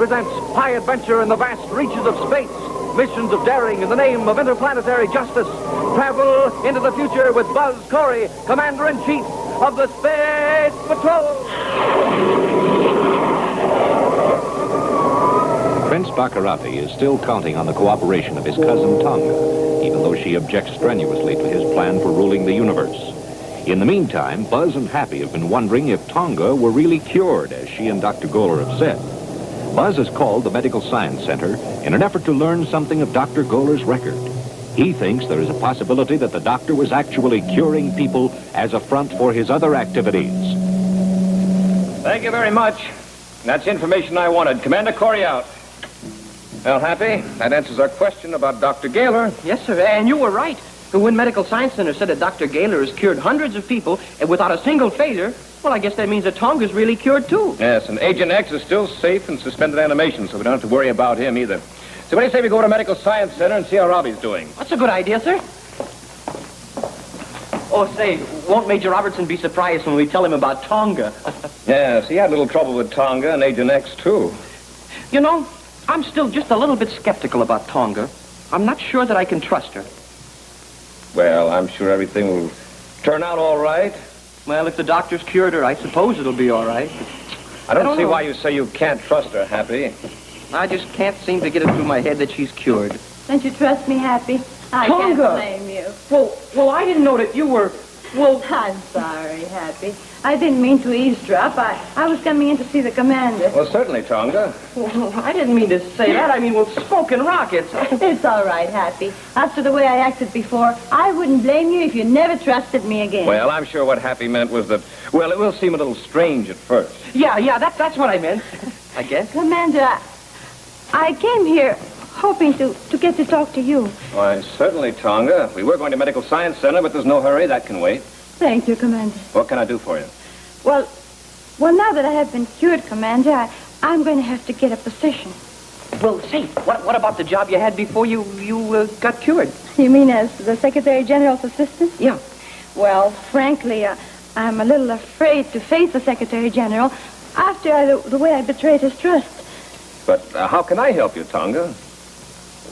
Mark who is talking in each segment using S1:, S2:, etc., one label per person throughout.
S1: presents high adventure in the vast reaches of space. Missions of daring in the name of interplanetary justice. Travel into the future with Buzz Corey, Commander-in-Chief of the Space Patrol.
S2: Prince Baccarati is still counting on the cooperation of his cousin Tonga, even though she objects strenuously to his plan for ruling the universe. In the meantime, Buzz and Happy have been wondering if Tonga were really cured, as she and Dr. Goler have said. Buzz has called the Medical Science Center in an effort to learn something of Dr. Goler's record. He thinks there is a possibility that the doctor was actually curing people as a front for his other activities.
S3: Thank you very much. That's information I wanted. Commander Corey out. Well, Happy, that answers our question about Dr. Gaylor.
S4: Yes, sir, and you were right. The Wynn Medical Science Center said that Dr. Gaylor has cured hundreds of people without a single failure. Well, I guess that means that Tonga's really cured, too.
S3: Yes, and Agent X is still safe in suspended animation, so we don't have to worry about him either. So what do you say we go to Medical Science Center and see how Robbie's doing?
S4: That's a good idea, sir. Oh, say, won't Major Robertson be surprised when we tell him about Tonga?
S3: Yes, he had a little trouble with Tonga and Agent X, too.
S4: You know, I'm still just a little bit skeptical about Tonga. I'm not sure that I can trust her.
S3: Well, I'm sure everything will turn out all right.
S4: Well, if the doctor's cured her, I suppose it'll be all right.
S3: I don't see
S4: know.
S3: why you say you can't trust her, Happy.
S4: I just can't seem to get it through my head that she's cured.
S5: Don't you trust me, Happy? I
S4: Tonga!
S5: can't blame you.
S4: Well, I didn't know that you were... Well,
S5: I'm sorry, Happy. I didn't mean to eavesdrop. I was coming in to see the commander.
S3: Well, certainly, Tonga.
S4: well, I didn't mean to say that. I mean, well, smoking rockets.
S5: It's all right, Happy. After the way I acted before, I wouldn't blame you if you never trusted me again.
S3: Well, I'm sure what Happy meant was that, well, it will seem a little strange at first.
S4: Yeah, that's what I meant, I guess.
S5: Commander, I came here hoping to get to talk to you.
S3: Why, certainly, Tonga. We were going to Medical Science Center, but there's no hurry. That can wait.
S5: Thank you, Commander.
S3: What can I do for you?
S5: Well, now that I have been cured, Commander, I'm going to have to get a position.
S4: Well, say, what about the job you had before you got cured?
S5: You mean as the Secretary General's assistant?
S4: Yeah.
S5: Well, frankly, I'm a little afraid to face the Secretary General after the way I betrayed his trust.
S3: But how can I help you, Tonga?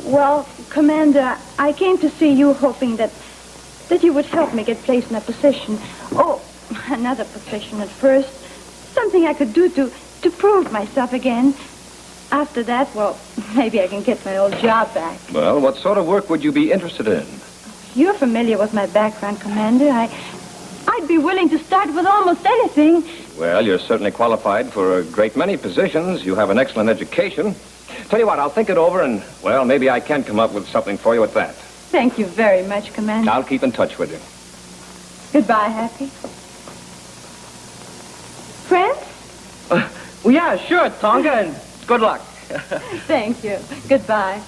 S5: Well, Commander, I came to see you hoping that you would help me get placed in a position. Oh, another position at first. Something I could do to prove myself again. After that, well, maybe I can get my old job back.
S3: Well, what sort of work would you be interested in?
S5: You're familiar with my background, Commander. I'd be willing to start with almost anything.
S3: Well, you're certainly qualified for a great many positions. You have an excellent education. Tell you what, I'll think it over and, well, maybe I can come up with something for you at that.
S5: Thank you very much, Commander.
S3: I'll keep in touch with you.
S5: Goodbye, Happy. Friends?
S4: Well, yeah, sure, Tonga, and good luck.
S5: Thank you. Goodbye.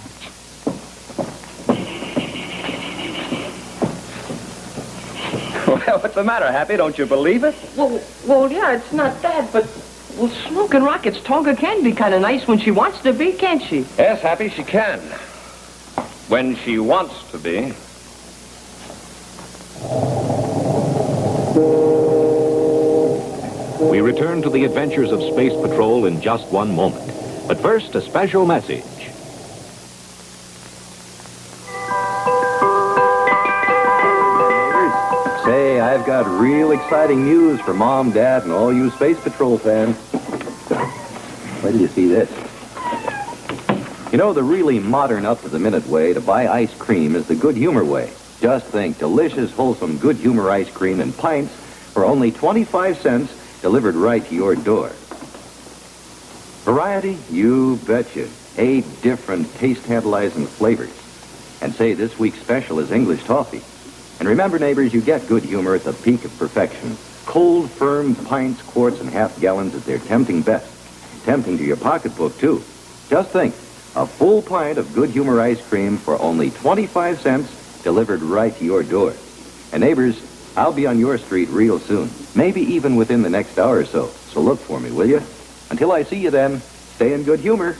S3: Well, what's the matter, Happy? Don't you believe it?
S4: Well, yeah, it's not that, but... Well, smoking rockets, Tonga can be kind of nice when she wants to be, can't she?
S3: Yes, Happy, she can. When she wants to be.
S2: We return to the adventures of Space Patrol in just one moment. But first, a special message.
S6: Say, I've got real exciting news for Mom, Dad, and all you Space Patrol fans. Wait till you see this. You know, the really modern, up-to-the-minute way to buy ice cream is the Good Humor way. Just think, delicious, wholesome Good Humor ice cream in pints for only 25 cents, delivered right to your door. Variety? You betcha. 8 different taste-tantalizing flavors. And say, this week's special is English toffee. And remember, neighbors, you get Good Humor at the peak of perfection. Cold, firm pints, quarts, and half gallons at their tempting best. Tempting to your pocketbook, too. Just think, a full pint of Good Humor ice cream for only 25 cents, delivered right to your door. And neighbors, I'll be on your street real soon. Maybe even within the next hour or so. So look for me, will you? Until I see you then, stay in good humor.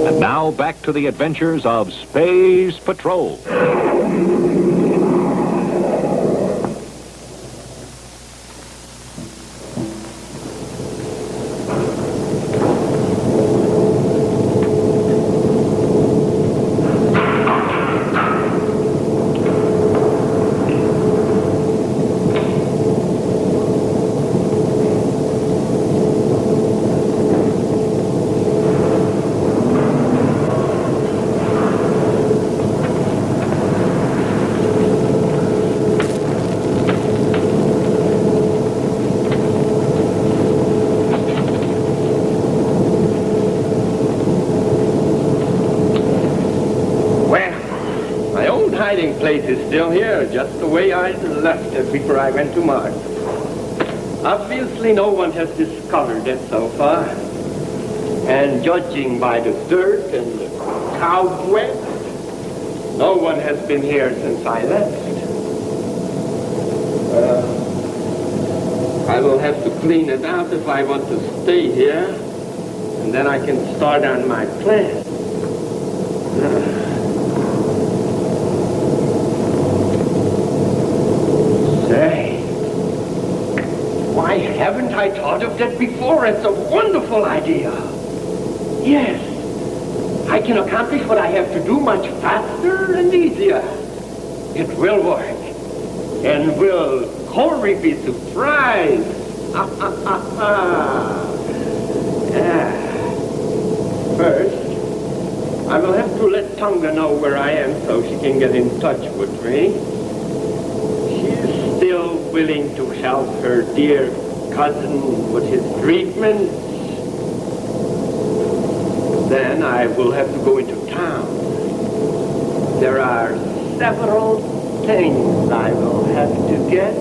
S2: And now back to the adventures of Space Patrol.
S7: place is still here, just the way I left it before I went to Mars. Obviously, no one has discovered it so far. And judging by the dirt and the cobwebs, no one has been here since I left. I will have to clean it out if I want to stay here, and then I can start on my plan. Say, why haven't I thought of that before? It's a wonderful idea. Yes, I can accomplish what I have to do much faster and easier. It will work. And will Corey be surprised? First, I will have to let Tonga know where I am so she can get in touch with me. She's still willing to help her dear cousin with his treatment. Then I will have to go into town. There are several things I will have to get.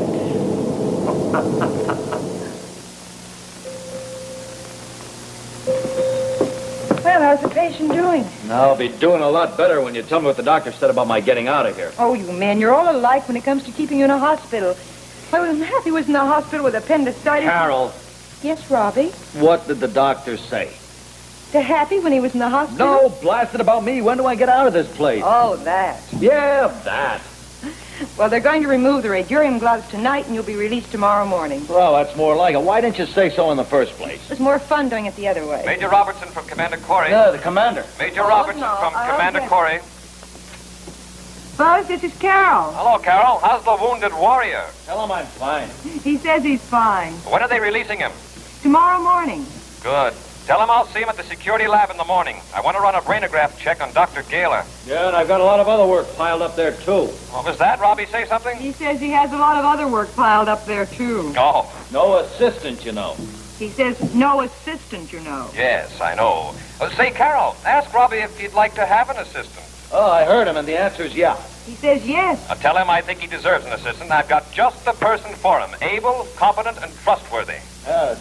S5: Well, how's the patient doing?
S8: I'll be doing a lot better when you tell me what the doctor said about my getting out of here.
S5: Oh, you men, you're all alike when it comes to keeping you in a hospital. I was happy was in the hospital with appendicitis.
S8: Carol,
S5: Yes, Robbie?
S8: what did the doctor say?
S5: To Happy when he was in the hospital?
S8: No, blasted about me. When do I get out of this place?
S5: Oh, that.
S8: Yeah, that.
S5: Well, they're going to remove the radiurium gloves tonight, and you'll be released tomorrow morning.
S8: Well, that's more like it. Why didn't you say so in the first place?
S5: It was more fun doing it the other way.
S3: Major Robertson from Commander Corey.
S8: Yeah, the commander.
S3: Major Robertson from Commander Corey.
S5: Buzz, this is Carol.
S3: Hello, Carol. How's the wounded warrior?
S8: Tell him I'm fine.
S5: He says he's fine.
S3: When are they releasing him?
S5: Tomorrow morning.
S3: Good. Tell him I'll see him at the security lab in the morning. I want to run a brainograph check on Dr. Gaylor.
S8: Yeah, and I've got a lot of other work piled up there, too.
S3: What was that? Robbie say something?
S5: He says he has a lot of other work piled up there, too.
S3: Oh,
S8: No assistant, you know.
S5: He says no assistant, you know.
S3: yes, I know. Say, Carol, ask Robbie if he'd like to have an assistant.
S8: Oh, I heard him, and the answer's yeah.
S5: He says yes.
S3: Tell him I think he deserves an assistant. I've got just the person for him. Able, competent, and trustworthy.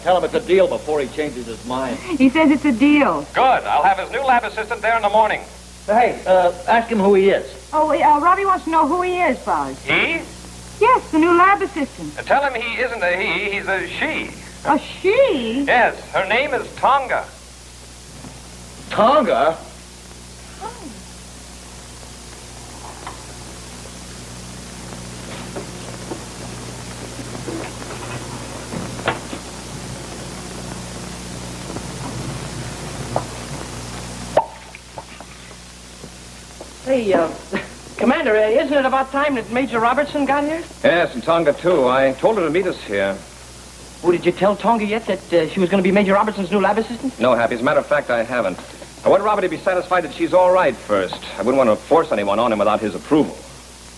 S8: Tell him it's a deal before he changes his mind.
S5: He says it's a deal.
S3: Good. I'll have his new lab assistant there in the morning.
S8: Hey, ask him who he is.
S5: Oh, Robbie wants to know who he is, Buzz.
S3: He?
S5: Yes, the new lab assistant.
S3: Tell him he isn't a he, he's a she.
S5: A she?
S3: Yes, her name is Tonga.
S8: Tonga?
S4: Hey, Commander, isn't it about time that Major Robertson got here?
S3: Yes, and Tonga, too. I told her to meet us here.
S4: Oh, did you tell Tonga yet that she was going to be Major Robertson's new lab assistant?
S3: No, Happy. As a matter of fact, I haven't. I wanted Robbie to be satisfied that she's all right first. I wouldn't want to force anyone on him without his approval.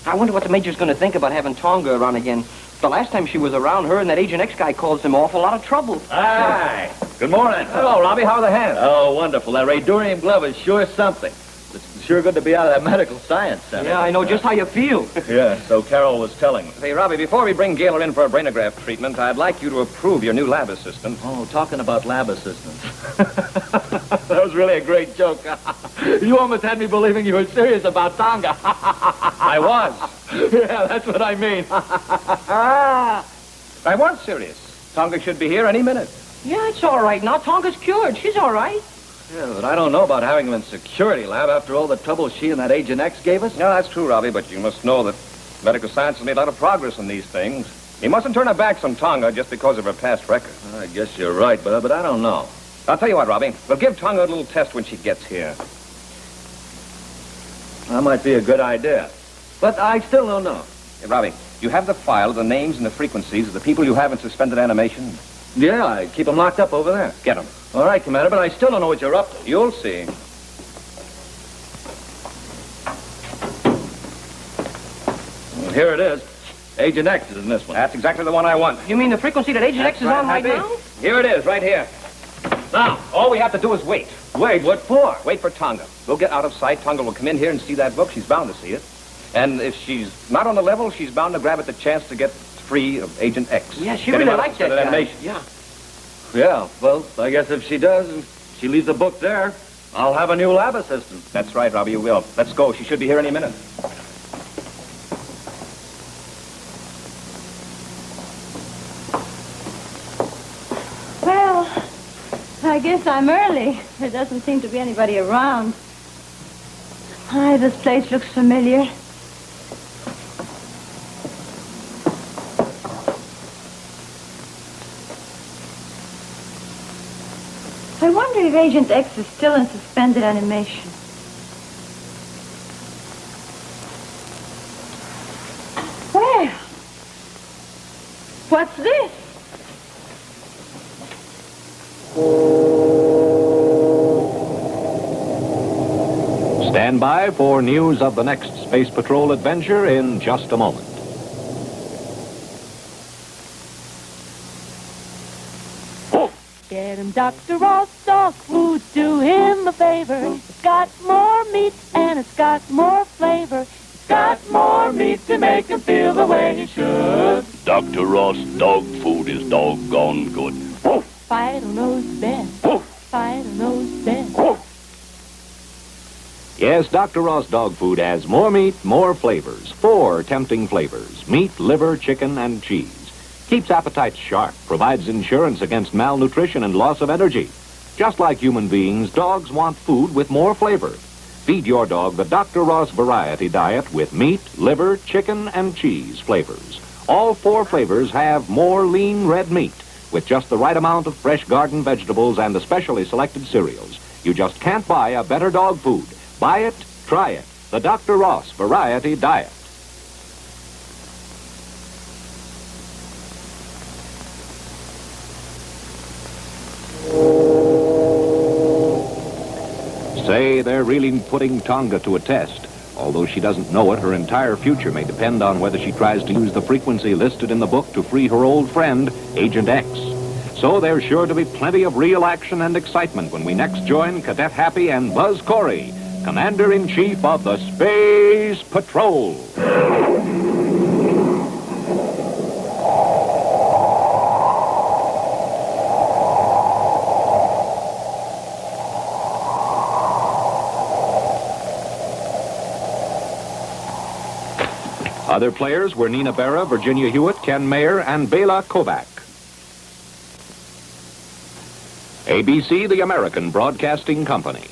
S4: I wonder what the Major's going to think about having Tonga around again. The last time she was around, her and that Agent X guy caused him an awful lot of trouble.
S8: Hi. Good morning.
S3: Hello, Robbie. How are the hands?
S8: Oh, wonderful. That radiurium glove is sure something. It's sure good to be out of that medical science center.
S4: Yeah, I know just how you feel.
S8: Yeah, so Carol was telling me.
S3: Say, Robbie, before we bring Gaylor in for a brainograph treatment, I'd like you to approve your new lab assistant.
S8: Oh, talking about lab assistants. That was really a great joke. You almost had me believing you were serious about Tonga.
S3: I was.
S8: Yeah, that's what I mean.
S3: I was serious. Tonga should be here any minute.
S4: Yeah, it's all right now. Tonga's cured. She's all right.
S8: Yeah, but I don't know about having him in security lab after all the trouble she and that Agent X gave us.
S3: No, that's true, Robbie, but you must know that medical science has made a lot of progress in these things. You mustn't turn our backs on Tonga just because of her past record.
S8: I guess you're right, but I don't know.
S3: I'll tell you what, Robbie. We'll give Tonga a little test when she gets here.
S8: That might be a good idea. But I still don't know.
S3: Hey, Robbie, you have the file of the names and the frequencies of the people you have in suspended animation?
S8: Yeah, I keep them locked up over there.
S3: Get them.
S8: All right, Commander, but I still don't know what you're up to.
S3: You'll see.
S8: Well, here it is. Agent X is in this one.
S3: That's exactly the one I want.
S4: You mean the frequency that Agent X is on right
S3: Happy.
S4: now?
S3: Here it is, right here. Now, all we have to do is wait.
S8: Wait, what for?
S3: Wait for Tonga. We'll get out of sight. Tonga will come in here and see that book. She's bound to see it. And if she's not on the level, she's bound to grab at the chance to get free of Agent X.
S7: Yeah, she
S3: Get him
S7: really
S3: out of
S7: likes that guy.
S3: examination.
S7: Yeah.
S8: Yeah, well, I guess if she does, and she leaves the book there, I'll have a new lab assistant.
S3: That's right, Robbie, you will. Let's go. She should be here any minute.
S5: Well, I guess I'm early. There doesn't seem to be anybody around. Hi, this place looks familiar. I wonder if Agent X is still in suspended animation. Well, what's this?
S2: Stand by for news of the next Space Patrol adventure in just a moment.
S9: Get him Dr. Ross dog food, do him a favor. It's got more meat and it's got more flavor. It's got more meat to make him feel the way he should.
S10: Dr. Ross dog food is doggone good.
S9: Fido knows best. Fido knows best.
S2: Yes, Dr. Ross dog food has more meat, more flavors. 4 tempting flavors: meat, liver, chicken, and cheese. Keeps appetites sharp, provides insurance against malnutrition and loss of energy. Just like human beings, dogs want food with more flavor. Feed your dog the Dr. Ross variety diet with meat, liver, chicken, and cheese flavors. All 4 flavors have more lean red meat with just the right amount of fresh garden vegetables and the specially selected cereals. You just can't buy a better dog food. Buy it, try it. The Dr. Ross variety diet. Say, they're really putting Tonga to a test. Although she doesn't know it, her entire future may depend on whether she tries to use the frequency listed in the book to free her old friend, Agent X. So there's sure to be plenty of real action and excitement when we next join Cadet Happy and Buzz Corey, Commander-in-Chief of the Space Patrol. Other players were Nina Berra, Virginia Hewitt, Ken Mayer, and Bela Kovac. ABC, the American Broadcasting Company.